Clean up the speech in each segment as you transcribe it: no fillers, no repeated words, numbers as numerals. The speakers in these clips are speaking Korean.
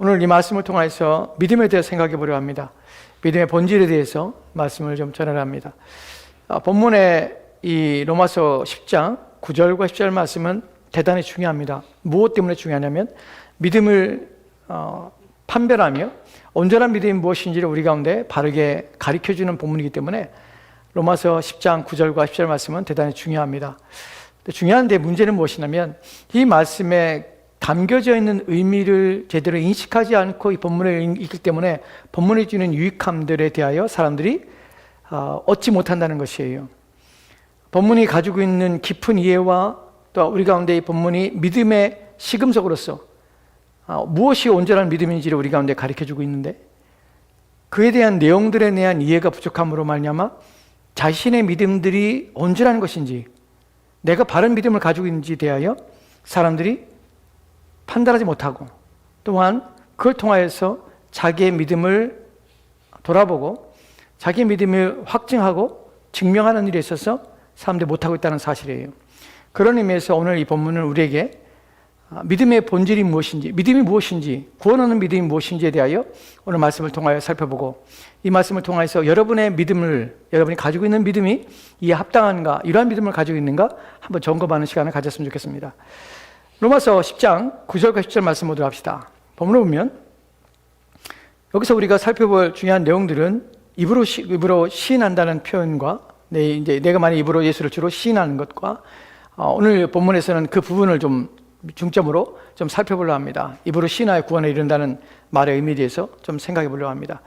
오늘 이 말씀을 통해서 믿음에 대해 생각해 보려 합니다. 믿음의 본질에 대해서 말씀을 좀 전하려 합니다. 본문의 이 로마서 10장 9절과 10절 말씀은 대단히 중요합니다. 무엇 때문에 중요하냐면 믿음을 판별하며 온전한 믿음이 무엇인지를 우리 가운데 바르게 가르쳐주는 본문이기 때문에 로마서 10장 9절과 10절 말씀은 대단히 중요합니다. 중요한데 문제는 무엇이냐면 이 말씀에 담겨져 있는 의미를 제대로 인식하지 않고 이 본문을 읽기 때문에 본문이 주는 유익함들에 대하여 사람들이 얻지 못한다는 것이에요. 본문이 가지고 있는 깊은 이해와 또 우리 가운데 이 본문이 믿음의 시금석으로서 무엇이 온전한 믿음인지를 우리 가운데 가르쳐주고 있는데 그에 대한 내용들에 대한 이해가 부족함으로 말미암아 자신의 믿음들이 온전한 것인지 내가 바른 믿음을 가지고 있는지에 대하여 사람들이 판단하지 못하고 또한 그걸 통하여서 자기의 믿음을 돌아보고 자기의 믿음을 확증하고 증명하는 일에 있어서 사람들이 못하고 있다는 사실이에요. 그런 의미에서 오늘 이 본문은 우리에게 믿음의 본질이 무엇인지, 믿음이 무엇인지, 구원하는 믿음이 무엇인지에 대하여 오늘 말씀을 통하여 살펴보고 이 말씀을 통해서 여러분의 믿음을, 여러분이 가지고 있는 믿음이 이에 합당한가, 이러한 믿음을 가지고 있는가 한번 점검하는 시간을 가졌으면 좋겠습니다. 로마서 10장 9절과 10절 말씀 보도록 합시다. 본문을 보면 여기서 우리가 살펴볼 중요한 내용들은 입으로 시인한다는 표현과 내가 만약 입으로 예수를 주로 시인하는 것과 오늘 본문에서는 그 부분을 좀 중점으로 좀 살펴보려고 합니다. 입으로 시인하여 구원에 이른다는 말의 의미에 대해서 좀 생각해 보려고 합니다.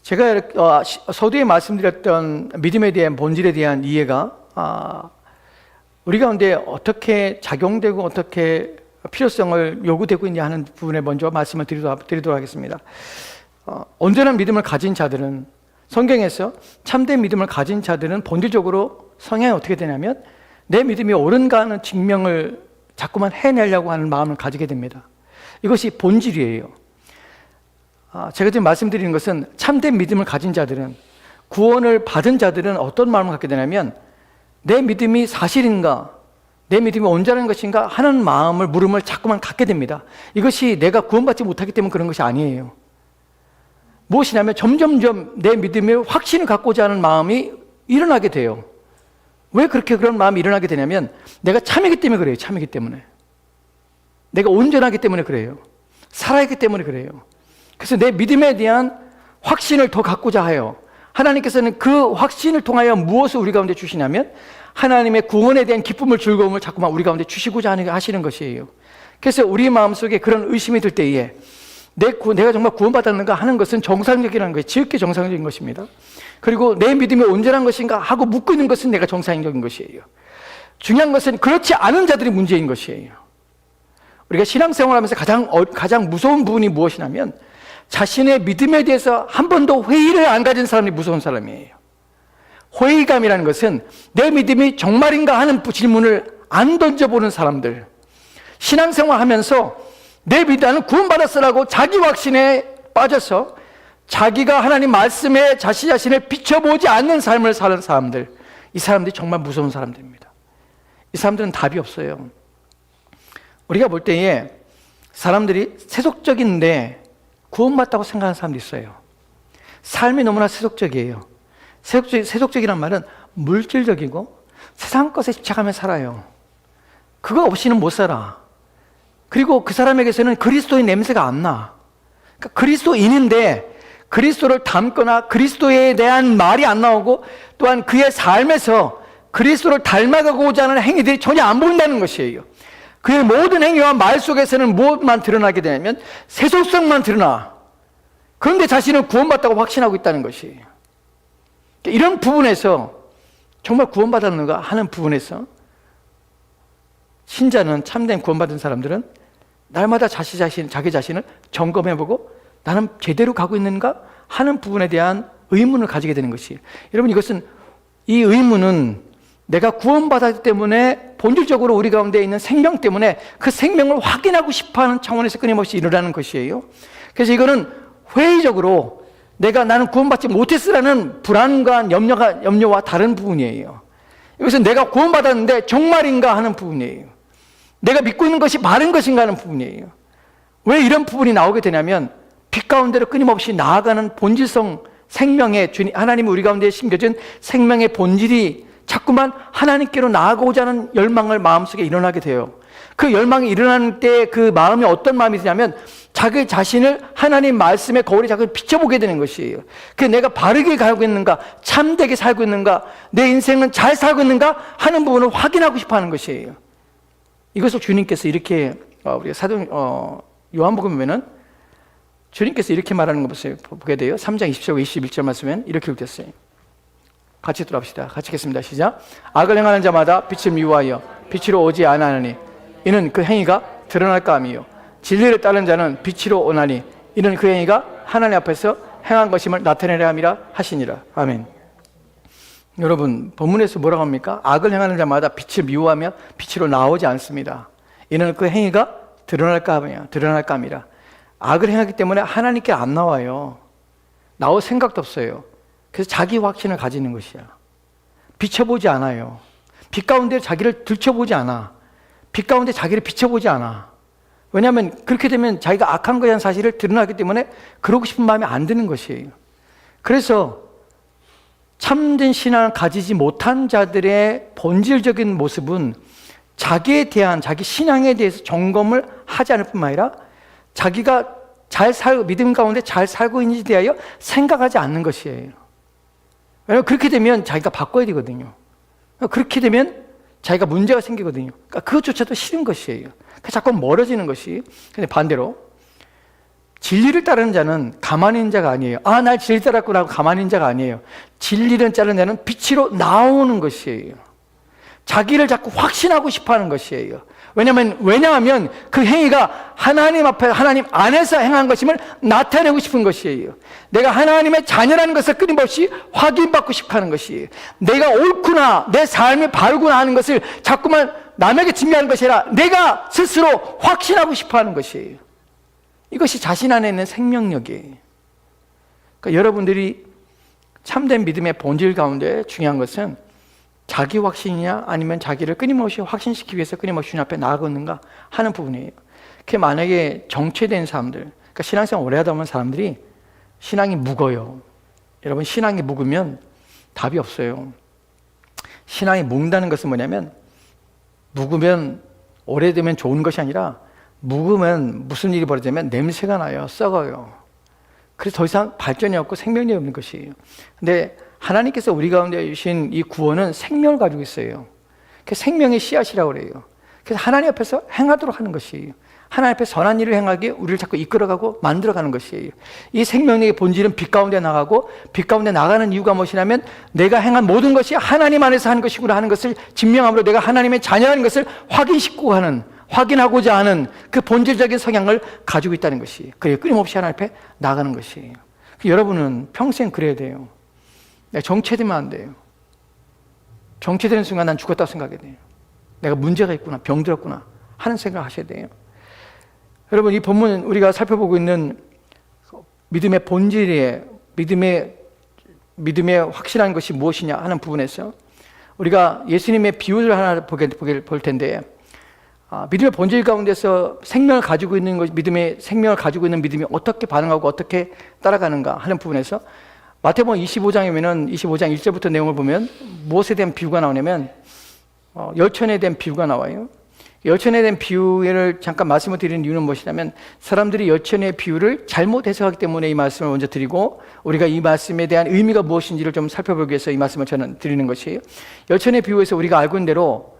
제가 서두에 말씀드렸던 믿음에 대한 본질에 대한 이해가 우리 가운데 어떻게 작용되고 어떻게 필요성을 요구되고 있냐 하는 부분에 먼저 말씀을 드리도록 하겠습니다. 온전한 믿음을 가진 자들은 성경에서 참된 믿음을 가진 자들은 본질적으로 성향이 어떻게 되냐면 내 믿음이 옳은가 하는 증명을 자꾸만 해내려고 하는 마음을 가지게 됩니다. 이것이 본질이에요. 제가 지금 말씀드리는 것은 참된 믿음을 가진 자들은, 구원을 받은 자들은 어떤 마음을 갖게 되냐면 내 믿음이 사실인가, 내 믿음이 온전한 것인가 하는 마음을, 물음을 자꾸만 갖게 됩니다. 이것이 내가 구원받지 못하기 때문에 그런 것이 아니에요. 무엇이냐면 점점점 내 믿음의 확신을 갖고자 하는 마음이 일어나게 돼요. 왜 그렇게 그런 마음이 일어나게 되냐면 내가 참이기 때문에 그래요. 참이기 때문에. 내가 온전하기 때문에 그래요. 살아있기 때문에 그래요. 그래서 내 믿음에 대한 확신을 더 갖고자 해요. 하나님께서는 그 확신을 통하여 무엇을 우리 가운데 주시냐면 하나님의 구원에 대한 기쁨을, 즐거움을 자꾸만 우리 가운데 주시고자 하시는 것이에요. 그래서 우리 마음속에 그런 의심이 들 때에 내가 정말 구원받았는가 하는 것은 정상적이라는 거예요. 지극히 정상적인 것입니다. 그리고 내 믿음이 온전한 것인가 하고 묻고 있는 것은 내가 정상적인 것이에요. 중요한 것은 그렇지 않은 자들이 문제인 것이에요. 우리가 신앙생활하면서 가장 무서운 부분이 무엇이냐면 자신의 믿음에 대해서 한 번도 회의를 안 가진 사람이 무서운 사람이에요. 회의감이라는 것은 내 믿음이 정말인가 하는 질문을 안 던져보는 사람들. 신앙생활하면서 내 믿음, 나는 구원받았으라고 자기 확신에 빠져서 자기가 하나님 말씀에 자신을 비춰보지 않는 삶을 사는 사람들, 이 사람들이 정말 무서운 사람들입니다. 이 사람들은 답이 없어요. 우리가 볼 때에 사람들이 세속적인데 구원받다고 생각하는 사람도 있어요. 삶이 너무나 세속적이에요. 세속적이란 말은 물질적이고 세상 것에 집착하며 살아요. 그거 없이는 못 살아. 그리고 그 사람에게서는 그리스도의 냄새가 안 나. 그러니까 그리스도인인데 그리스도를 닮거나 그리스도에 대한 말이 안 나오고 또한 그의 삶에서 그리스도를 닮아가고자 하는 행위들이 전혀 안 보인다는 것이에요. 그의 모든 행위와 말 속에서는 무엇만 드러나게 되냐면 세속성만 드러나. 그런데 자신은 구원받다고 확신하고 있다는 것이에요. 이런 부분에서 정말 구원받았는가 하는 부분에서 신자는, 참된 구원받은 사람들은 날마다 자기 자신을 점검해보고 나는 제대로 가고 있는가 하는 부분에 대한 의문을 가지게 되는 것이에요. 여러분, 이 의문은 내가 구원받았기 때문에 본질적으로 우리 가운데 있는 생명 때문에 그 생명을 확인하고 싶어하는 차원에서 끊임없이 일어나는 것이에요. 그래서 이거는 회의적으로 나는 구원받지 못했으라는 불안과 염려와 다른 부분이에요. 이것은 내가 구원받았는데 정말인가 하는 부분이에요. 내가 믿고 있는 것이 바른 것인가 하는 부분이에요. 왜 이런 부분이 나오게 되냐면 빛 가운데로 끊임없이 나아가는 본질성 생명의 주님, 하나님이 우리 가운데 심겨진 생명의 본질이 자꾸만 하나님께로 나아가고자 하는 열망을 마음속에 일어나게 돼요. 그 열망이 일어나는 때 그 마음이 어떤 마음이 드냐면 자기 자신을 하나님 말씀의 거울에 자꾸 비춰보게 되는 것이에요. 그 내가 바르게 가고 있는가, 참되게 살고 있는가, 내 인생은 잘 살고 있는가 하는 부분을 확인하고 싶어 하는 것이에요. 이것을 주님께서 이렇게 우리가 요한복음에 보면은 주님께서 이렇게 말하는 거 보게 돼요. 3장 20절 21절 말씀엔 이렇게 읽겠어요. 같이 들어봅시다. 같이 읽겠습니다. 시작. 악을 행하는 자마다 빛을 미워하여 빛으로 오지 아니하느니 이는 그 행위가 드러날까 함이요 진리를 따르는 자는 빛으로 오나니 이는 그 행위가 하나님 앞에서 행한 것임을 나타내려 함이라 하시니라. 아멘. 여러분, 본문에서 뭐라고 합니까? 악을 행하는 자마다 빛을 미워하며 빛으로 나오지 않습니다. 이는 그 행위가 드러날까 함이라. 악을 행하기 때문에 하나님께 안 나와요. 나올 생각도 없어요. 그래서 자기 확신을 가지는 것이야. 비춰보지 않아요. 빛 가운데 자기를 들춰보지 않아. 빛 가운데 자기를 비춰보지 않아. 왜냐하면 그렇게 되면 자기가 악한 것이라는 사실을 드러나기 때문에 그러고 싶은 마음이 안 드는 것이에요. 그래서 참된 신앙을 가지지 못한 자들의 본질적인 모습은 자기에 대한, 자기 신앙에 대해서 점검을 하지 않을 뿐만 아니라 자기가 믿음 가운데 잘 살고 있는지에 대하여 생각하지 않는 것이에요. 왜냐하면 그렇게 되면 자기가 바꿔야 되거든요. 그렇게 되면 자기가 문제가 생기거든요. 그러니까 그것조차도 싫은 것이에요. 자꾸 멀어지는 것이. 근데 반대로 진리를 따르는 자는 가만히 있는 자가 아니에요. 날 진리 따랐구나 하고 가만히 있는 자가 아니에요. 진리를 따르는 자는 빛으로 나오는 것이에요. 자기를 자꾸 확신하고 싶어 하는 것이에요. 왜냐하면 그 행위가 하나님 앞에, 하나님 안에서 행한 것임을 나타내고 싶은 것이에요. 내가 하나님의 자녀라는 것을 끊임없이 확인받고 싶어 하는 것이에요. 내가 옳구나, 내 삶이 바르구나 하는 것을 자꾸만 남에게 증명하는 것이 아니라 내가 스스로 확신하고 싶어 하는 것이에요. 이것이 자신 안에 있는 생명력이에요. 그러니까 여러분들이 참된 믿음의 본질 가운데 중요한 것은 자기 확신이냐 아니면 자기를 끊임없이 확신시키기 위해서 끊임없이 주님 앞에 나아가는가 하는 부분이에요. 그게 만약에 정체된 사람들, 그러니까 신앙생활 오래 하다 보면 사람들이 신앙이 묵어요. 여러분, 신앙이 묵으면 답이 없어요. 신앙이 묵다는 것은 뭐냐면, 묵으면 오래되면 좋은 것이 아니라 묵으면 무슨 일이 벌어지냐면 냄새가 나요. 썩어요. 그래서 더 이상 발전이 없고 생명력이 없는 것이에요. 근데 하나님께서 우리 가운데 주신 이 구원은 생명을 가지고 있어요. 그래서 생명의 씨앗이라고 그래요. 그래서 하나님 앞에서 행하도록 하는 것이에요. 하나님 앞에 선한 일을 행하기에 우리를 자꾸 이끌어가고 만들어가는 것이에요. 이 생명력의 본질은 빛 가운데 나가고, 빛 가운데 나가는 이유가 무엇이냐면 내가 행한 모든 것이 하나님 안에서 하는 것이구나 하는 것을 증명함으로 내가 하나님의 자녀라는 것을 확인하고자 하는 그 본질적인 성향을 가지고 있다는 것이에요. 그래요. 끊임없이 하나님 앞에 나가는 것이에요. 여러분은 평생 그래야 돼요. 내가 정체되면 안 돼요. 정체되는 순간 난 죽었다고 생각해야 돼요. 내가 문제가 있구나, 병들었구나 하는 생각을 하셔야 돼요. 여러분, 이 본문 우리가 살펴보고 있는 믿음의 본질이에요. 믿음의 확실한 것이 무엇이냐 하는 부분에서 우리가 예수님의 비유를 하나 볼 텐데, 믿음의 본질 가운데서 생명을 가지고 있는 것, 생명을 가지고 있는 믿음이 어떻게 반응하고 어떻게 따라가는가 하는 부분에서 마태복음 25장이면은 25장 1절부터 내용을 보면 무엇에 대한 비유가 나오냐면 열천에 대한 비유가 나와요. 열천에 대한 비유를 잠깐 말씀을 드리는 이유는 무엇이냐면 사람들이 열천의 비유를 잘못 해석하기 때문에 이 말씀을 먼저 드리고 우리가 이 말씀에 대한 의미가 무엇인지를 좀 살펴보기 위해서 이 말씀을 저는 드리는 것이에요. 열천의 비유에서 우리가 알고 있는 대로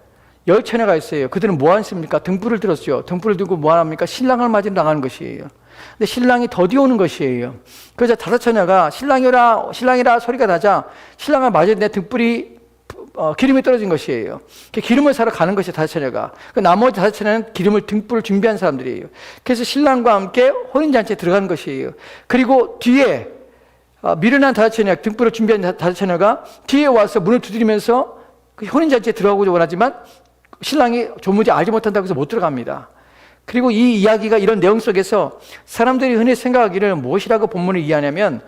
열처녀가 있어요. 그들은 뭐 하십니까? 등불을 들었죠. 등불을 들고 뭐 합니까? 신랑을 맞으러 나가는 것이에요. 근데 신랑이 더디 오는 것이에요. 그래서 다섯 처녀가 신랑이라 소리가 나자 신랑을 맞으는데 등불이 기름이 떨어진 것이에요. 기름을 사러 가는 것이 다섯 처녀가. 나머지 다섯 처녀는 등불을 준비한 사람들이에요. 그래서 신랑과 함께 혼인잔치에 들어가는 것이에요. 그리고 뒤에 미련한 다섯 처녀, 등불을 준비한 다섯 처녀가 뒤에 와서 문을 두드리면서 혼인잔치에 들어가고자 원하지만 신랑이 조무지 알지 못한다고 해서 못 들어갑니다. 그리고 이 이야기가 이런 내용 속에서 사람들이 흔히 생각하기를 무엇이라고 본문을 이해하냐면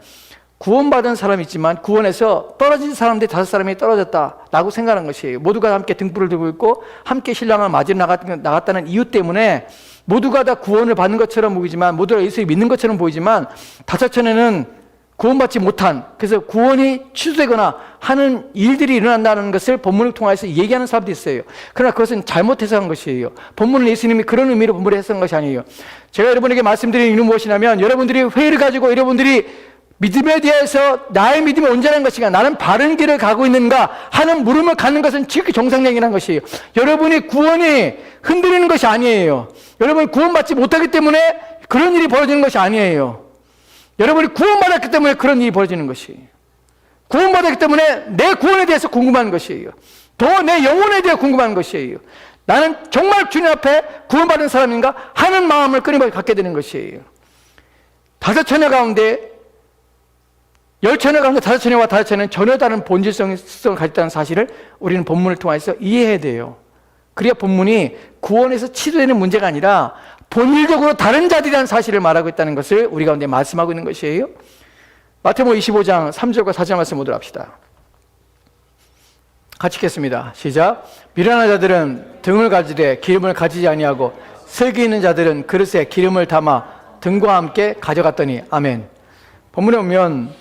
구원받은 사람이 있지만 구원에서 떨어진 사람들이 다섯 사람이 떨어졌다라고 생각하는 것이에요. 모두가 함께 등불을 들고 있고 함께 신랑을 맞으러 나갔다는 이유 때문에 모두가 다 구원을 받는 것처럼 보이지만, 모두가 예수를 믿는 것처럼 보이지만, 다사천에는 구원받지 못한, 그래서 구원이 취소되거나 하는 일들이 일어난다는 것을 본문을 통해서 얘기하는 사람도 있어요. 그러나 그것은 잘못 해석한 것이에요. 본문은 예수님이 그런 의미로 본문을 해석한 것이 아니에요. 제가 여러분에게 말씀드리는 이유는 무엇이냐면, 여러분들이 회의를 가지고 여러분들이 믿음에 대해서 나의 믿음이 온전한 것인가, 나는 바른 길을 가고 있는가 하는 물음을 갖는 것은 지극히 정상적인 것이에요. 여러분이 구원이 흔들리는 것이 아니에요. 여러분이 구원받지 못하기 때문에 그런 일이 벌어지는 것이 아니에요. 여러분이 구원받았기 때문에 그런 일이 벌어지는 것이에요. 구원받았기 때문에 내 구원에 대해서 궁금한 것이에요. 더 내 영혼에 대해 궁금한 것이에요. 나는 정말 주님 앞에 구원받은 사람인가 하는 마음을 끊임없이 갖게 되는 것이에요. 다섯 처녀 가운데, 열 처녀 가운데 다섯 처녀와 다섯 처녀는 전혀 다른 본질성을 가졌다는 사실을 우리는 본문을 통해서 이해해야 돼요. 그래야 본문이 구원에서 치료되는 문제가 아니라 본질적으로 다른 자들이라는 사실을 말하고 있다는 것을 우리 가운데 말씀하고 있는 것이에요. 마태복음 25장 3절과 4절 말씀 모두 합시다. 같이 읽겠습니다. 시작. 미련한 자들은 등을 가지되 기름을 가지지 아니하고 슬기 있는 자들은 그릇에 기름을 담아 등과 함께 가져갔더니. 아멘. 본문에 보면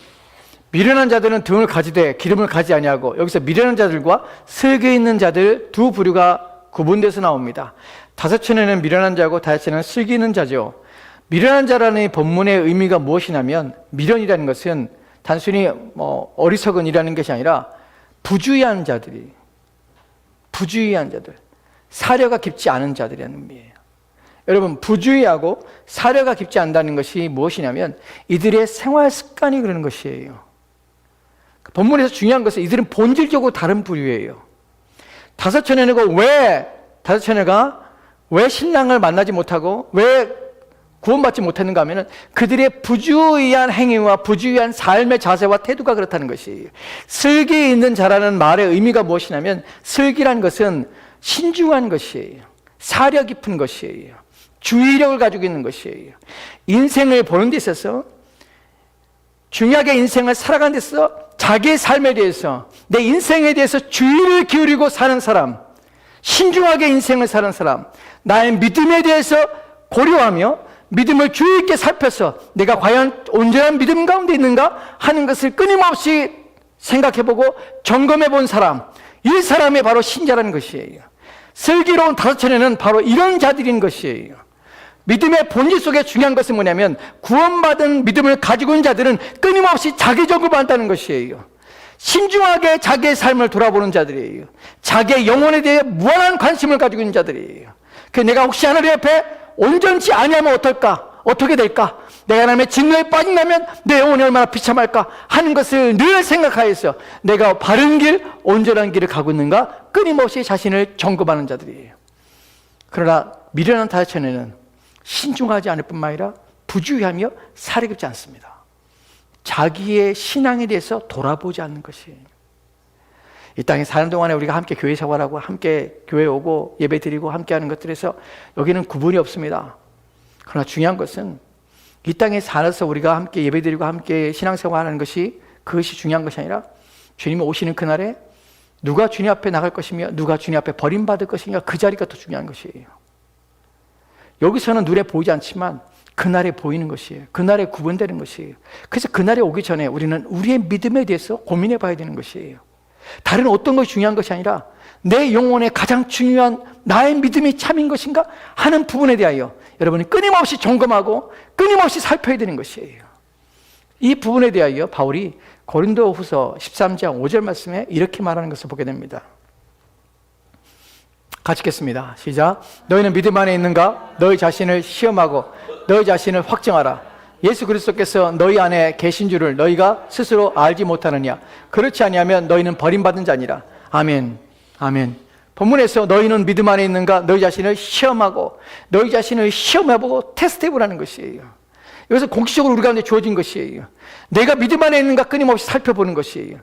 미련한 자들은 등을 가지되 기름을 가지지 아니하고, 여기서 미련한 자들과 슬기 있는 자들 두 부류가 구분돼서 나옵니다. 다섯 처녀는 미련한 자고 다섯 처녀는 슬기 있는 자죠. 미련한 자라는 이 본문의 의미가 무엇이냐면, 미련이라는 것은 단순히 어리석은이라는 것이 아니라 부주의한 자들이, 부주의한 자들, 사려가 깊지 않은 자들이라는 의미예요. 여러분, 부주의하고 사려가 깊지 않다는 것이 무엇이냐면 이들의 생활 습관이 그러는 것이에요. 본문에서 중요한 것은 이들은 본질적으로 다른 부류예요. 다섯 처녀가 왜 신랑을 만나지 못하고 왜 구원받지 못했는가 하면은 그들의 부주의한 행위와 부주의한 삶의 자세와 태도가 그렇다는 것이에요. 슬기 있는 자라는 말의 의미가 무엇이냐면, 슬기란 것은 신중한 것이에요. 사려 깊은 것이에요. 주의력을 가지고 있는 것이에요. 인생을 보는 데 있어서, 중요하게 인생을 살아가는 데 있어서 자기의 삶에 대해서, 내 인생에 대해서 주의를 기울이고 사는 사람, 신중하게 인생을 사는 사람, 나의 믿음에 대해서 고려하며 믿음을 주의 있게 살펴서 내가 과연 온전한 믿음 가운데 있는가 하는 것을 끊임없이 생각해보고 점검해본 사람, 이 사람이 바로 신자라는 것이에요. 슬기로운 다섯 처녀는 바로 이런 자들인 것이에요. 믿음의 본질 속에 중요한 것은 뭐냐면, 구원받은 믿음을 가지고 있는 자들은 끊임없이 자기 점검을 한다는 것이에요. 신중하게 자기의 삶을 돌아보는 자들이에요. 자기의 영혼에 대해 무한한 관심을 가지고 있는 자들이에요. 내가 혹시 하나님 앞에 온전치 아니하면 어떻게 될까? 내가 하나님의 진노에 빠진다면 내 영혼이 얼마나 비참할까 하는 것을 늘 생각하여서 내가 바른 길, 온전한 길을 가고 있는가 끊임없이 자신을 점검하는 자들이에요. 그러나 미련한 다섯 처녀는 신중하지 않을 뿐만 아니라 부주의하며 사려 깊지 않습니다. 자기의 신앙에 대해서 돌아보지 않는 것이에요. 이 땅에 사는 동안에 우리가 함께 교회 생활하고 함께 교회 오고 예배 드리고 함께 하는 것들에서 여기는 구분이 없습니다. 그러나 중요한 것은 이 땅에 살아서 우리가 함께 예배 드리고 함께 신앙생활하는 것이, 그것이 중요한 것이 아니라 주님이 오시는 그날에 누가 주님 앞에 나갈 것이며 누가 주님 앞에 버림받을 것인가, 그 자리가 더 중요한 것이에요. 여기서는 눈에 보이지 않지만 그날에 보이는 것이에요. 그날에 구분되는 것이에요. 그래서 그날에 오기 전에 우리는 우리의 믿음에 대해서 고민해 봐야 되는 것이에요. 다른 어떤 것이 중요한 것이 아니라 내 영혼에 가장 중요한 나의 믿음이 참인 것인가 하는 부분에 대하여 여러분이 끊임없이 점검하고 끊임없이 살펴야 되는 것이에요. 이 부분에 대하여 바울이 고린도후서 13장 5절 말씀에 이렇게 말하는 것을 보게 됩니다. 같이 읽겠습니다. 시작. 너희는 믿음 안에 있는가? 너희 자신을 시험하고 너희 자신을 확정하라. 예수 그리스도께서 너희 안에 계신 줄을 너희가 스스로 알지 못하느냐? 그렇지 아니하면 너희는 버림받은 자니라. 아멘. 아멘. 본문에서 너희는 믿음 안에 있는가? 너희 자신을 시험하고 너희 자신을 시험해보고 테스트해보라는 것이에요. 여기서 공식적으로 우리 가운데 주어진 것이에요. 내가 믿음 안에 있는가 끊임없이 살펴보는 것이에요.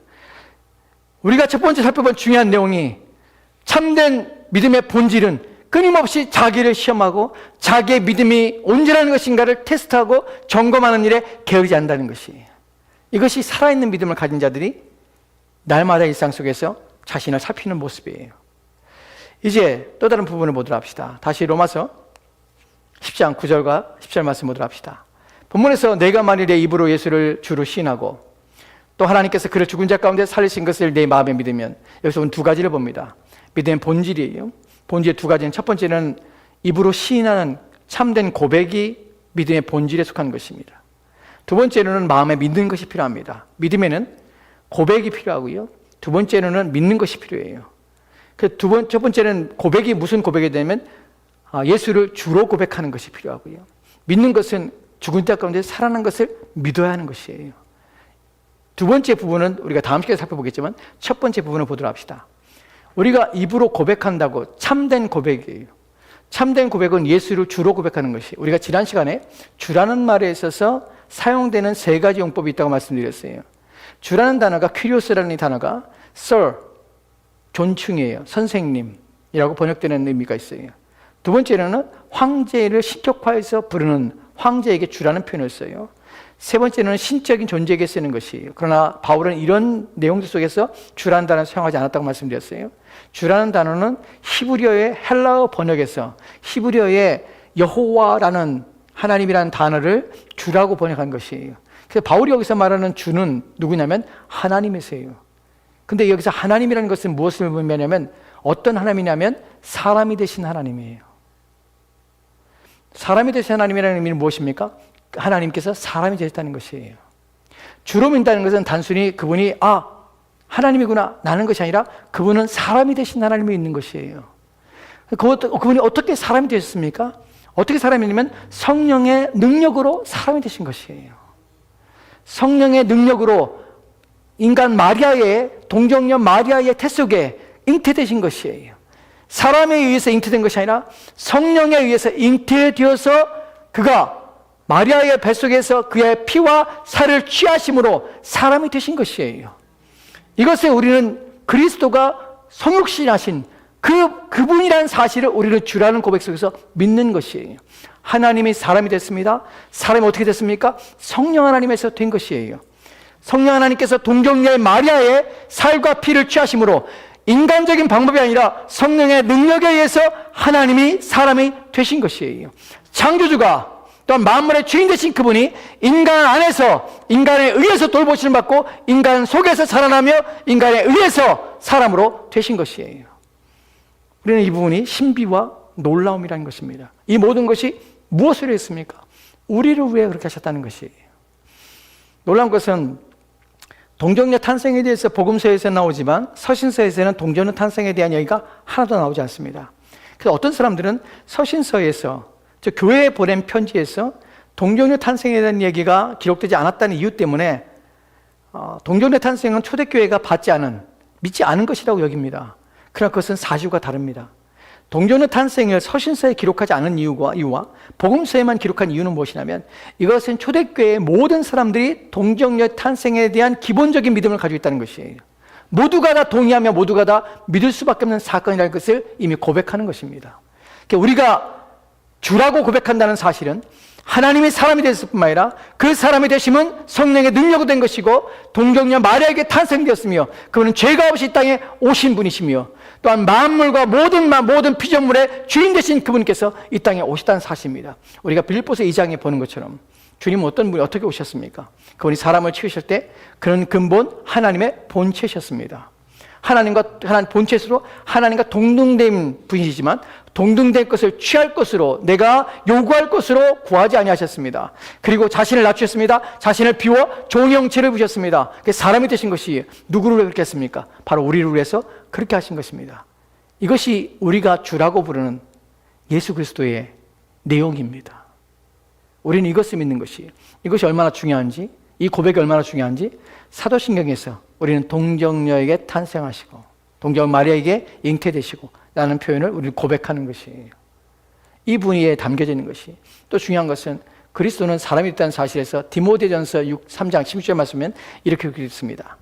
우리가 첫 번째 살펴본 중요한 내용이, 참된 믿음의 본질은 끊임없이 자기를 시험하고 자기의 믿음이 온전한 것인가를 테스트하고 점검하는 일에 게으르지 않는다는 것이에요. 이것이 살아있는 믿음을 가진 자들이 날마다 일상 속에서 자신을 살피는 모습이에요. 이제 또 다른 부분을 보도록 합시다. 다시 로마서 10장 9절과 10절 말씀 보도록 합시다. 본문에서 내가 만일 내 입으로 예수를 주로 시인하고 또 하나님께서 그를 죽은 자 가운데 살리신 것을 내 마음에 믿으면, 여기서 두 가지를 봅니다. 믿음의 본질이에요. 본질의 두 가지는, 첫 번째는 입으로 시인하는 참된 고백이 믿음의 본질에 속한 것입니다. 두 번째로는 마음에 믿는 것이 필요합니다. 믿음에는 고백이 필요하고요, 두 번째로는 믿는 것이 필요해요. 첫 번째는 고백이 무슨 고백이 되냐면 예수를 주로 고백하는 것이 필요하고요, 믿는 것은 죽은 자 가운데 살아난 것을 믿어야 하는 것이에요. 두 번째 부분은 우리가 다음 시간에 살펴보겠지만, 첫 번째 부분을 보도록 합시다. 우리가 입으로 고백한다고 참된 고백이에요. 참된 고백은 예수를 주로 고백하는 것이, 우리가 지난 시간에 주라는 말에 있어서 사용되는 세 가지 용법이 있다고 말씀드렸어요. 주라는 단어가, 퀴리오스라는 이 단어가 Sir, 존칭이에요. 선생님이라고 번역되는 의미가 있어요. 두 번째로는 황제를 신격화해서 부르는 황제에게 주라는 표현을 써요. 세 번째는 신적인 존재에게 쓰는 것이에요. 그러나 바울은 이런 내용들 속에서 주라는 단어를 사용하지 않았다고 말씀드렸어요. 주라는 단어는 히브리어의 헬라어 번역에서 히브리어의 여호와라는, 하나님이라는 단어를 주라고 번역한 것이에요. 그래서 바울이 여기서 말하는 주는 누구냐면 하나님이세요. 근데 여기서 하나님이라는 것은 무엇을 의미하냐면, 어떤 하나님이냐면 사람이 되신 하나님이에요. 사람이 되신 하나님이라는 의미는 무엇입니까? 하나님께서 사람이 되셨다는 것이에요. 주로 믿는다는 것은 단순히 그분이 하나님이구나 나는 것이 아니라, 그분은 사람이 되신 하나님이 있는 것이에요. 그분이 어떻게 사람이 되셨습니까? 어떻게 사람이 되냐면 성령의 능력으로 사람이 되신 것이에요. 성령의 능력으로 인간 마리아의, 동정녀 마리아의 태 속에 잉태되신 것이에요. 사람에 의해서 잉태된 것이 아니라 성령에 의해서 잉태되어서 그가 마리아의 뱃속에서 그의 피와 살을 취하심으로 사람이 되신 것이에요. 이것을 우리는 그리스도가 성육신하신 그분이라는 사실을 우리는 주라는 고백 속에서 믿는 것이에요. 하나님이 사람이 됐습니다. 사람이 어떻게 됐습니까? 성령 하나님에서 된 것이에요. 성령 하나님께서 동정녀의 마리아의 살과 피를 취하심으로 인간적인 방법이 아니라 성령의 능력에 의해서 하나님이 사람이 되신 것이에요. 창조주가, 또한 만물의 주인 되신 그분이 인간 안에서, 인간에 의해서 돌보심을 받고 인간 속에서 살아나며 인간에 의해서 사람으로 되신 것이에요. 우리는 이 부분이 신비와 놀라움이라는 것입니다. 이 모든 것이 무엇을 했습니까? 우리를 위해 그렇게 하셨다는 것이에요. 놀라운 것은 동정녀 탄생에 대해서 복음서에서 나오지만 서신서에서는 동정녀 탄생에 대한 얘기가 하나도 나오지 않습니다. 그래서 어떤 사람들은 서신서에서, 즉 교회에 보낸 편지에서 동정녀 탄생에 대한 얘기가 기록되지 않았다는 이유 때문에 동정녀 탄생은 초대교회가 믿지 않은 것이라고 여깁니다. 그러나 그것은 사실과 다릅니다. 동정녀 탄생을 서신서에 기록하지 않은 이유와 복음서에만 기록한 이유는 무엇이냐면, 이것은 초대교회의 모든 사람들이 동정녀 탄생에 대한 기본적인 믿음을 가지고 있다는 것이에요. 모두가 다 동의하며 모두가 다 믿을 수밖에 없는 사건이라는 것을 이미 고백하는 것입니다. 우리가 주라고 고백한다는 사실은 하나님이 사람이 됐을 뿐만 아니라 그 사람이 되심은 성령의 능력으로 된 것이고, 동정녀 마리아에게 탄생되었으며 그분은 죄가 없이 이 땅에 오신 분이시며, 또한 만물과 모든 피조물의 주인 되신 그분께서 이 땅에 오셨다는 사실입니다. 우리가 빌립보서 2장에 보는 것처럼 주님은 어떤 분이 어떻게 오셨습니까? 그분이 사람을 치우실 때 그런 근본 하나님의 본체셨습니다. 하나님 본체로 하나님과 동등된 분이시지만 동등된 것을 취할 것으로, 내가 요구할 것으로 구하지 아니하셨습니다. 그리고 자신을 낮추셨습니다. 자신을 비워 종의 형체를 부셨습니다. 사람이 되신 것이 누구를 위해 그렇게 했습니까? 바로 우리를 위해서 그렇게 하신 것입니다. 이것이 우리가 주라고 부르는 예수 그리스도의 내용입니다. 우리는 이것을 믿는 것이에요. 이것이 얼마나 중요한지, 이 고백이 얼마나 중요한지 사도신경에서 우리는 동정녀에게 탄생하시고 동정 마리아에게 잉태되시고 라는 표현을 우리는 고백하는 것이에요. 이 분위기에 담겨져 있는 것이, 또 중요한 것은 그리스도는 사람이 있다는 사실에서 디모데전서 3장 16절 말씀은 이렇게 읽습니다.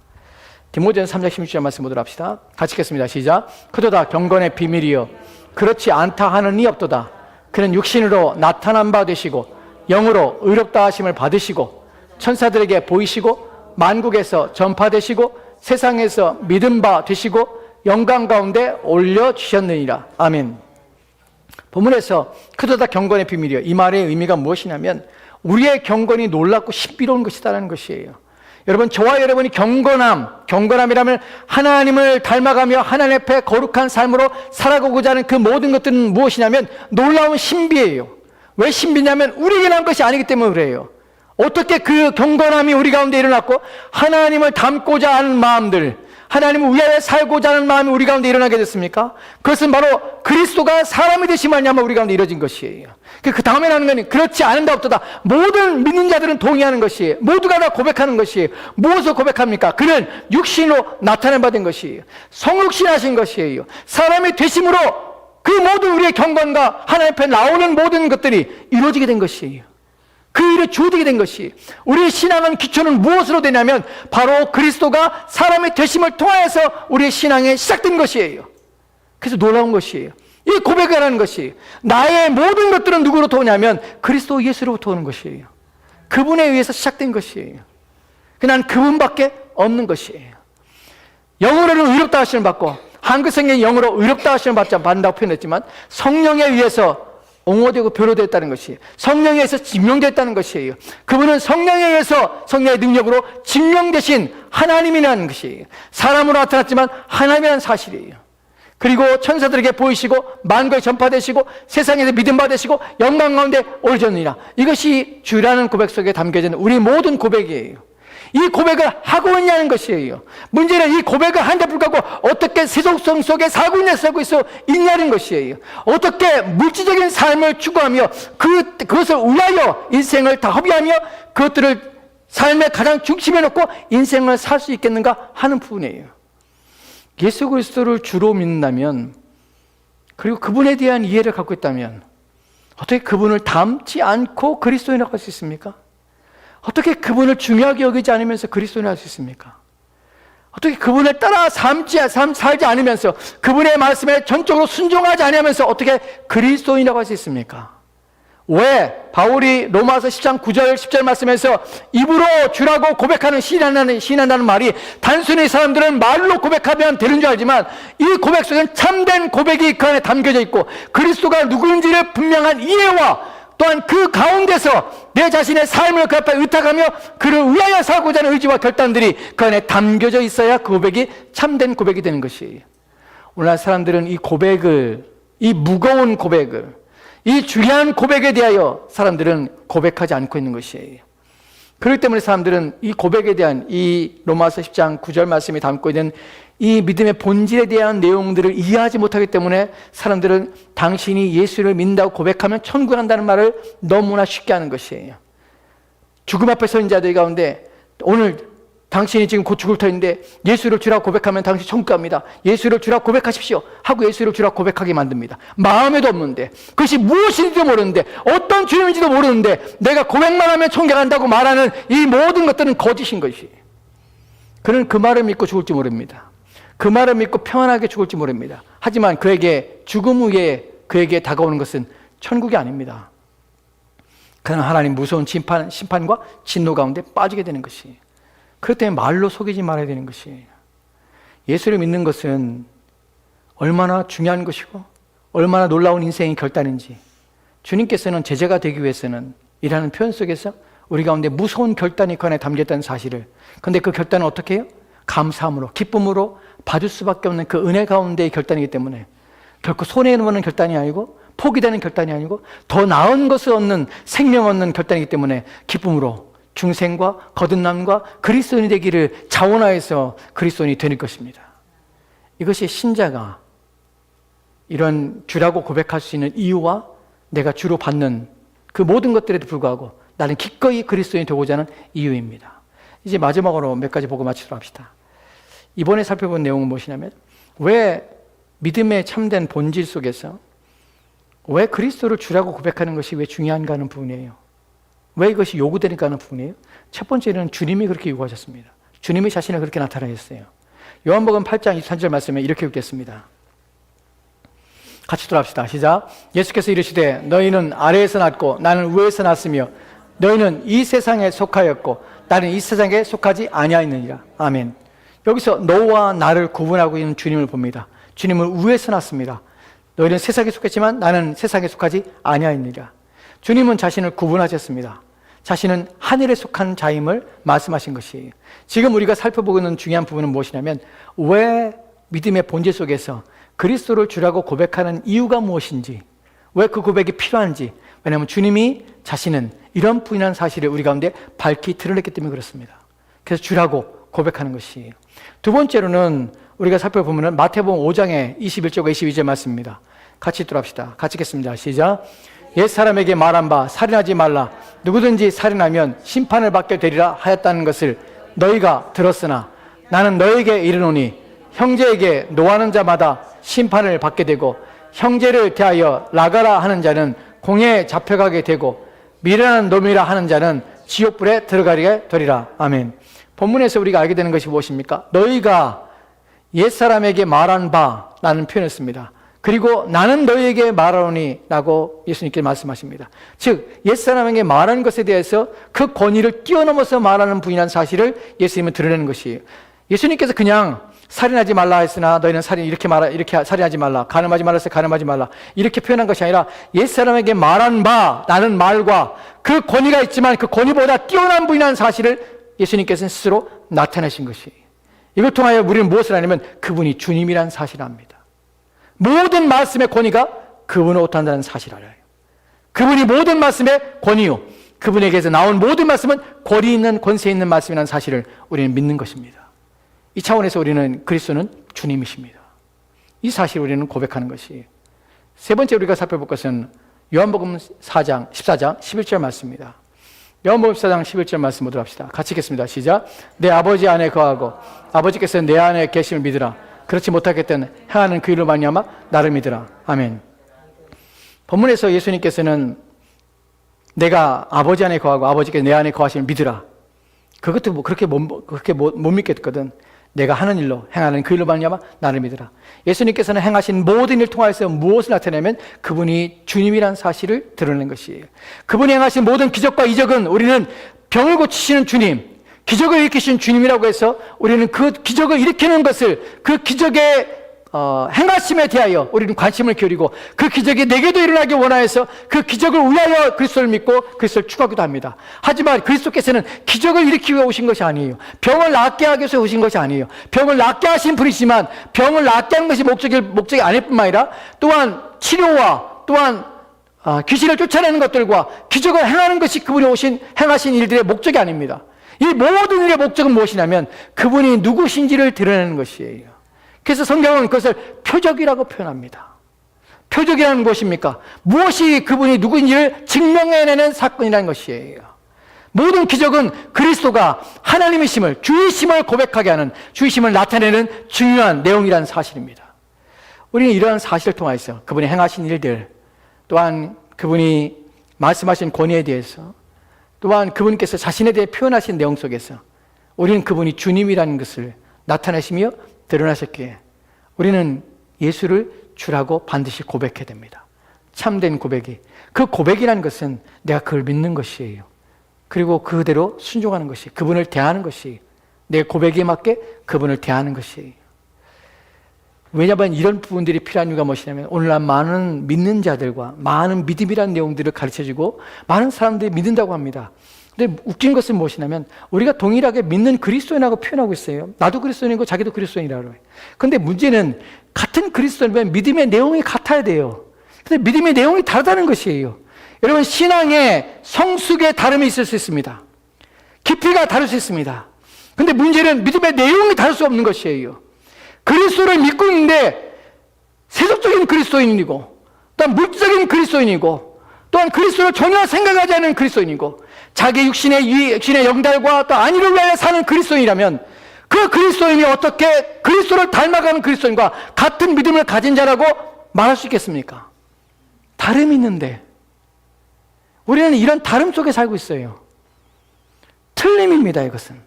디모데전서 3장 16절 말씀 보도록 합시다. 같이 읽겠습니다. 시작. 그도다 경건의 비밀이여 그렇지 않다 하는 이 없도다. 그는 육신으로 나타난 바 되시고 영으로 의롭다 하심을 받으시고 천사들에게 보이시고 만국에서 전파되시고 세상에서 믿음 바 되시고 영광 가운데 올려주셨느니라. 아멘. 본문에서 그도다 경건의 비밀이요, 이 말의 의미가 무엇이냐면 우리의 경건이 놀랍고 신비로운 것이다라는 것이에요. 여러분, 저와 여러분이 경건함이라면 하나님을 닮아가며 하나님 앞에 거룩한 삶으로 살아가고자 하는 그 모든 것들은 무엇이냐면 놀라운 신비예요. 왜 신비냐면 우리에게 난 것이 아니기 때문에 그래요. 어떻게 그 경건함이 우리 가운데 일어났고 하나님을 닮고자 하는 마음들, 하나님을 위하여 살고자 하는 마음이 우리 가운데 일어나게 됐습니까? 그것은 바로 그리스도가 사람이 되심을 말미암아 우리 가운데 이루어진 것이에요. 그 다음에 나는 것은 그렇지 않은다 없도다. 모든 믿는 자들은 동의하는 것이에요. 모두가 다 고백하는 것이에요. 무엇을 고백합니까? 그는 육신으로 나타낸 바 된 것이에요. 성육신하신 것이에요. 사람이 되심으로 그 모든 우리의 경건과 하나님 앞에 나오는 모든 것들이 이루어지게 된 것이에요. 그 일을 주어지게 된 것이, 우리의 신앙은 기초는 무엇으로 되냐면 바로 그리스도가 사람이 되심을 통하여서 우리의 신앙이 시작된 것이에요. 그래서 놀라운 것이에요. 이 고백을 하는 것이, 나의 모든 것들은 누구로부터 오냐면 그리스도 예수로부터 오는 것이에요. 그분에 의해서 시작된 것이에요. 난 그분밖에 없는 것이에요. 영어로는 의롭다 하심을 받고, 한글 성경에 영어로 의롭다 하심을 받는다고 표현했지만 성령에 의해서 옹호되고 변호됐다는 것이에요. 성령에 의해서 증명됐다는 것이에요. 그분은 성령에 의해서, 성령의 능력으로 증명되신 하나님이라는 것이에요. 사람으로 나타났지만 하나님이라는 사실이에요. 그리고 천사들에게 보이시고 만국에 전파되시고 세상에서 믿음 받으시고 영광 가운데 오르셨느니라. 이것이 주라는 고백 속에 담겨져 있는 우리 모든 고백이에요. 이 고백을 하고 있냐는 것이에요. 문제는 이 고백을 하는데 불구하고 어떻게 세속성 속에 살고 있냐는 것이에요. 어떻게 물질적인 삶을 추구하며 그것을 위하여 인생을 다 허비하며 그것들을 삶의 가장 중심에 놓고 인생을 살 수 있겠는가 하는 부분이에요. 예수 그리스도를 주로 믿는다면, 그리고 그분에 대한 이해를 갖고 있다면 어떻게 그분을 닮지 않고 그리스도인이라고 할 수 있습니까? 어떻게 그분을 중요하게 여기지 않으면서 그리스도인을 할 수 있습니까? 어떻게 그분을 따라 살지 않으면서 그분의 말씀에 전적으로 순종하지 않으면서 어떻게 그리스도인이라고 할 수 있습니까? 왜 바울이 로마서 10장 9절 10절 말씀에서 입으로 주라고 고백하는 시인한다는 말이, 단순히 사람들은 말로 고백하면 되는 줄 알지만 이 고백 속에는 참된 고백이 그 안에 담겨져 있고 그리스도가 누구인지를 분명한 이해와 또한 그 가운데서 내 자신의 삶을 그 앞에 의탁하며 그를 위하여 살고자 하는 의지와 결단들이 그 안에 담겨져 있어야 그 고백이 참된 고백이 되는 것이에요. 오늘날 사람들은 이 고백을, 이 무거운 고백을, 이 중요한 고백에 대하여 사람들은 고백하지 않고 있는 것이에요. 그렇기 때문에 사람들은 이 고백에 대한, 이 로마서 10장 9절 말씀이 담고 있는 이 믿음의 본질에 대한 내용들을 이해하지 못하기 때문에 사람들은 당신이 예수를 믿는다고 고백하면 천국에 간다는 말을 너무나 쉽게 하는 것이에요. 죽음 앞에 서 있는 자들 가운데 오늘 당신이 지금 곧 죽을 터인데 예수를 주라고 고백하면 당신 천국 갑니다. 예수를 주라고 고백하십시오 하고 예수를 주라고 고백하게 만듭니다. 마음에도 없는데, 그것이 무엇인지도 모르는데, 어떤 주님인지도 모르는데 내가 고백만 하면 천국에 간다고 말하는 이 모든 것들은 거짓인 것이에요. 그는 그 말을 믿고 죽을지 모릅니다. 그 말을 믿고 평안하게 죽을지 모릅니다. 하지만 그에게 죽음 후에 그에게 다가오는 것은 천국이 아닙니다. 그는 하나님 무서운 심판과 진노 가운데 빠지게 되는 것이에요. 그렇기 때문에 말로 속이지 말아야 되는 것이에요. 예수를 믿는 것은 얼마나 중요한 것이고 얼마나 놀라운 인생의 결단인지, 주님께서는 제자가 되기 위해서는 이라는 표현 속에서 우리 가운데 무서운 결단이 그 안에 담겼다는 사실을, 그런데 그 결단은 어떻게 해요? 감사함으로, 기쁨으로 받을 수밖에 없는 그 은혜 가운데의 결단이기 때문에 결코 손해보는 결단이 아니고 포기되는 결단이 아니고 더 나은 것을 얻는, 생명 얻는 결단이기 때문에 기쁨으로 중생과 거듭남과 그리스도인이 되기를 자원하여서 그리스도인이 되는 것입니다. 이것이 신자가 이런 주라고 고백할 수 있는 이유와 내가 주로 받는 그 모든 것들에도 불구하고 나는 기꺼이 그리스도인이 되고자 하는 이유입니다. 이제 마지막으로 몇 가지 보고 마치도록 합시다. 이번에 살펴본 내용은 무엇이냐면, 왜 믿음의 참된 본질 속에서 왜 그리스도를 주라고 고백하는 것이 왜 중요한가 하는 부분이에요. 왜 이것이 요구되니까 하는 부분이에요. 첫 번째는 주님이 그렇게 요구하셨습니다. 주님이 자신을 그렇게 나타내셨어요. 요한복음 8장 23절 말씀에 이렇게 읽겠습니다. 같이 돌아갑시다. 시작. 예수께서 이르시되 너희는 아래에서 났고 나는 위에서 났으며 너희는 이 세상에 속하였고 나는 이 세상에 속하지 아니하였느니라. 아멘. 여기서 너와 나를 구분하고 있는 주님을 봅니다. 주님은 위에서 났습니다. 너희는 세상에 속했지만 나는 세상에 속하지 아니하니라. 주님은 자신을 구분하셨습니다. 자신은 하늘에 속한 자임을 말씀하신 것이에요. 지금 우리가 살펴보고 있는 중요한 부분은 무엇이냐면, 왜 믿음의 본질 속에서 그리스도를 주라고 고백하는 이유가 무엇인지, 왜 그 고백이 필요한지. 왜냐하면 주님이 자신은 이런 분이라는 사실을 우리 가운데 밝히 드러냈기 때문에 그렇습니다. 그래서 주라고 고백하는 것이에요. 두 번째로는 우리가 살펴보면 마태복음 5장의 21절과 22절 말씀입니다. 같이 읽도록 합시다. 같이 읽겠습니다. 시작. 옛사람에게 말한 바 살인하지 말라. 누구든지 살인하면 심판을 받게 되리라 하였다는 것을 너희가 들었으나 나는 너희에게 이르노니 형제에게 노하는 자마다 심판을 받게 되고 형제를 대하여 나가라 하는 자는 공회에 잡혀가게 되고 미련한 놈이라 하는 자는 지옥불에 들어가게 되리라. 아멘. 본문에서 우리가 알게 되는 것이 무엇입니까? 너희가 옛사람에게 말한 바라는 표현을 씁니다. 그리고 나는 너희에게 말하노니 라고 예수님께 말씀하십니다. 즉 옛사람에게 말하는 것에 대해서 그 권위를 뛰어넘어서 말하는 분이라는 사실을 예수님은 드러내는 것이에요. 예수님께서 그냥 살인하지 말라 했으나 너희는 이렇게 살인하지 말라, 간음하지 말라 했으나 간음하지 말라, 이렇게 표현한 것이 아니라 옛사람에게 말한 바라는 말과 그 권위가 있지만 그 권위보다 뛰어난 분이라는 사실을 예수님께서는 스스로 나타내신 것이에요. 이걸 통하여 우리는 무엇을 하냐면 그분이 주님이라는 사실을 압니다. 모든 말씀의 권위가 그분으로부터 한다는 사실을 알아요. 그분이 모든 말씀의 권위요, 그분에게서 나온 모든 말씀은 권위 있는, 권세 있는 말씀이라는 사실을 우리는 믿는 것입니다. 이 차원에서 우리는 그리스도는 주님이십니다. 이 사실을 우리는 고백하는 것이에요. 세 번째 우리가 살펴볼 것은 요한복음 14장 11절 말씀입니다. 요한복음 14장 11절 말씀 보도록 합시다. 같이 읽겠습니다. 시작. 내 아버지 안에 거하고 아버지께서 내 안에 계심을 믿으라. 그렇지 못하겠든 행하는 그 일로 말미암아 나를 믿으라. 아멘. 본문에서 예수님께서는 내가 아버지 안에 거하고 아버지께서 내 안에 거하심을 믿으라. 그것도 그렇게 못 믿겠거든. 내가 하는 일로 행하는 그 일로 말미암아 나를 믿으라. 예수님께서는 행하신 모든 일을 통하여서 무엇을 나타내면 그분이 주님이라는 사실을 드러낸 것이에요. 그분이 행하신 모든 기적과 이적은 우리는 병을 고치시는 주님, 기적을 일으키신 주님이라고 해서 우리는 그 기적을 일으키는 것을, 그 기적의 행하심에 대하여 우리는 관심을 기울이고 그 기적이 내게도 일어나기 원하여서 그 기적을 위하여 그리스도를 믿고 그리스도를 추구하기도 합니다. 하지만 그리스도께서는 기적을 일으키기 위해 오신 것이 아니에요. 병을 낫게 하기 위해서 오신 것이 아니에요. 병을 낫게 하신 분이지만 병을 낫게 하는 것이 목적이 아닐 뿐만 아니라 또한 치료와 또한 귀신을 쫓아내는 것들과 기적을 행하는 것이 그분이 행하신 일들의 목적이 아닙니다. 이 모든 일의 목적은 무엇이냐면 그분이 누구신지를 드러내는 것이에요. 그래서 성경은 그것을 표적이라고 표현합니다. 표적이라는 무엇입니까? 무엇이 그분이 누구인지를 증명해내는 사건이라는 것이에요. 모든 기적은 그리스도가 하나님이심을, 주이심을 고백하게 하는, 주이심을 나타내는 중요한 내용이라는 사실입니다. 우리는 이러한 사실을 통해서 그분이 행하신 일들, 또한 그분이 말씀하신 권위에 대해서, 또한 그분께서 자신에 대해 표현하신 내용 속에서 우리는 그분이 주님이라는 것을 나타내시며 드러나셨기에 우리는 예수를 주라고 반드시 고백해야 됩니다. 참된 고백이, 그 고백이라는 것은 내가 그걸 믿는 것이에요. 그리고 그대로 순종하는 것이, 그분을 대하는 것이, 내 고백에 맞게 그분을 대하는 것이에요. 왜냐하면 이런 부분들이 필요한 이유가 무엇이냐면 오늘날 많은 믿는 자들과 많은 믿음이라는 내용들을 가르쳐주고 많은 사람들이 믿는다고 합니다. 근데 웃긴 것은 무엇이냐면 우리가 동일하게 믿는 그리스도인이라고 표현하고 있어요. 나도 그리스도인이고 자기도 그리스도인이라고 해요. 그런데 문제는 같은 그리스도인이면 믿음의 내용이 같아야 돼요. 근데 믿음의 내용이 다르다는 것이에요. 여러분, 신앙의 성숙의 다름이 있을 수 있습니다. 깊이가 다를 수 있습니다. 그런데 문제는 믿음의 내용이 다를 수 없는 것이에요. 그리스도를 믿고 있는데 세속적인 그리스도인이고 또한 물질적인 그리스도인이고 또한 그리스도를 전혀 생각하지 않는 그리스도인이고 자기 육신의 영달과 또 안위를 위하여 사는 그리스도인이라면 그 그리스도인이 어떻게 그리스도를 닮아가는 그리스도인과 같은 믿음을 가진 자라고 말할 수 있겠습니까? 다름이 있는데 우리는 이런 다름 속에 살고 있어요. 틀림입니다. 이것은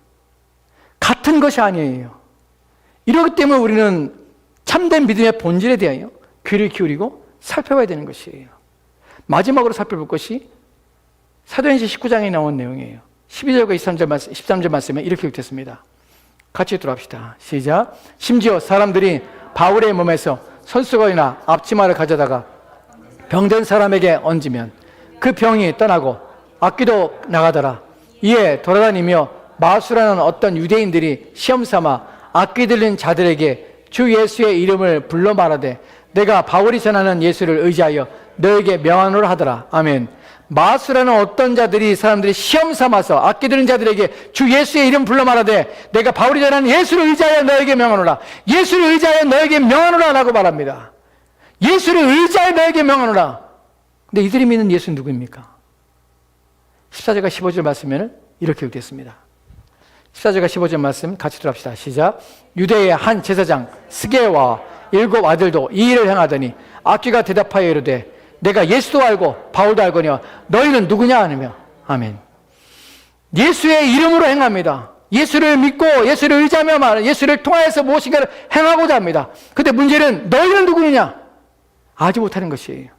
같은 것이 아니에요. 이렇기 때문에 우리는 참된 믿음의 본질에 대하여 귀를 기울이고 살펴봐야 되는 것이에요. 마지막으로 살펴볼 것이 사도행전 19장에 나온 내용이에요. 12절과 13절 말씀에 이렇게 기록됐습니다. 같이 읽도록 합시다. 시작. 심지어 사람들이 바울의 몸에서 손수건이나 앞치마를 가져다가 병든 사람에게 얹으면 그 병이 떠나고 악귀도 나가더라. 이에 돌아다니며 마술하는 어떤 유대인들이 시험삼아 악귀 들린 자들에게 주 예수의 이름을 불러 말하되 내가 바울이 전하는 예수를 의지하여 너에게 명하노라 하더라. 아멘. 마술하는 어떤 자들이 사람들이 시험 삼아서 악기 들은 자들에게 주 예수의 이름 불러 말하되 내가 바울이 전하는 예수를 의지하여 너에게 명하노라. 예수를 의지하여 너에게 명하노라 라고 말합니다. 예수를 의지하여 너에게 명하노라. 근데 이들이 믿는 예수는 누구입니까? 14절과 15절 말씀에는 이렇게 기록됐습니다. 14절과 15절 말씀 같이 들어갑시다. 시작. 유대의 한 제사장 스게와 7 아들도 이 일을 행하더니 악귀가 대답하여 이르되 내가 예수도 알고 바울도 알거니와 너희는 누구냐 하며. 아멘. 예수의 이름으로 행합니다. 예수를 믿고 예수를 의지하며 말하는, 예수를 통하여서 무엇인가를 행하고자 합니다. 근데 문제는 너희는 누구느냐? 알지 못하는 것이에요.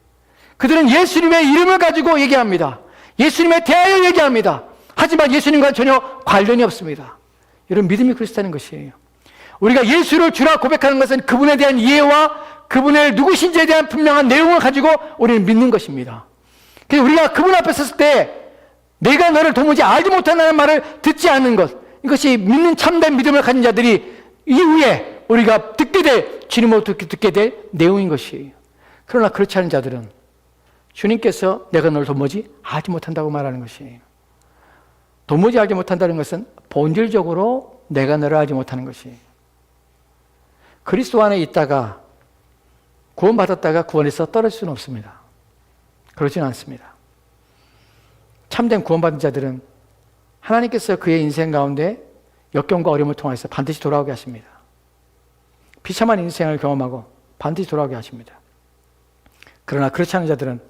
그들은 예수님의 이름을 가지고 얘기합니다. 예수님에 대하여 얘기합니다. 하지만 예수님과 전혀 관련이 없습니다. 여러분, 믿음이 그렇다는 것이에요. 우리가 예수를 주라 고백하는 것은 그분에 대한 이해와 그분의 누구신지에 대한 분명한 내용을 가지고 우리는 믿는 것입니다. 그래서 우리가 그분 앞에 섰을 때 내가 너를 도무지 알지 못한다는 말을 듣지 않는 것, 이것이 믿는 참된 믿음을 가진 자들이 이후에 우리가 주님으로부터 듣게 될 내용인 것이에요. 그러나 그렇지 않은 자들은 주님께서 내가 너를 도무지 알지 못한다고 말하는 것이에요. 도무지 알지 못한다는 것은 본질적으로 내가 너를 알지 못하는 것이에요. 그리스도 안에 있다가 구원받았다가 구원에서 떨어질 수는 없습니다. 그러지는 않습니다. 참된 구원받은 자들은 하나님께서 그의 인생 가운데 역경과 어려움을 통해서 반드시 돌아오게 하십니다. 비참한 인생을 경험하고 반드시 돌아오게 하십니다. 그러나 그렇지 않은 자들은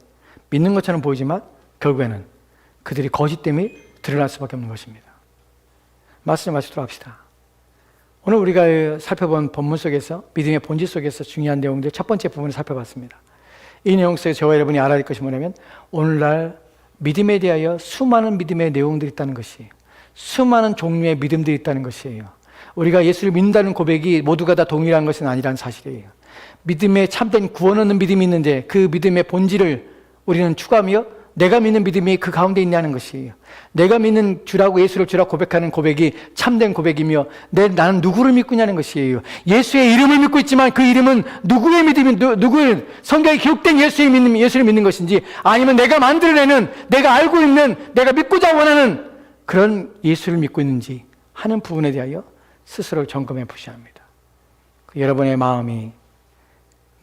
믿는 것처럼 보이지만 결국에는 그들이 거짓됨이 드러날 수밖에 없는 것입니다. 말씀 마치도록 합시다. 오늘 우리가 살펴본 본문 속에서 믿음의 본질 속에서 중요한 내용들 첫 번째 부분을 살펴봤습니다. 이 내용 속에 저와 여러분이 알아야 할 것이 뭐냐면 오늘날 믿음에 대하여 수많은 믿음의 내용들이 있다는 것이에요. 수많은 종류의 믿음들이 있다는 것이에요. 우리가 예수를 믿는다는 고백이 모두가 다 동일한 것은 아니라는 사실이에요. 믿음에 참된 구원 얻는 믿음이 있는데 그 믿음의 본질을 우리는 추구하며 내가 믿는 믿음이 그 가운데 있냐는 것이에요. 내가 믿는 주라고 예수를 주라고 고백하는 고백이 참된 고백이며 나는 누구를 믿고 있냐는 것이에요. 예수의 이름을 믿고 있지만 그 이름은 누구의 믿음이 누구의 성경에 기록된 예수를 믿는 것인지 아니면 내가 만들어내는 내가 알고 있는 내가 믿고자 원하는 그런 예수를 믿고 있는지 하는 부분에 대하여 스스로 점검해 보셔야 합니다. 여러분의 마음이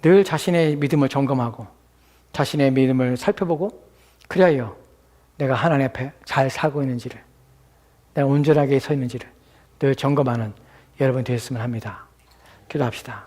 늘 자신의 믿음을 점검하고 자신의 믿음을 살펴보고 그래야 내가 하나님 앞에 잘 살고 있는지를, 내가 온전하게 서 있는지를 늘 점검하는 여러분 되었으면 합니다. 기도합시다.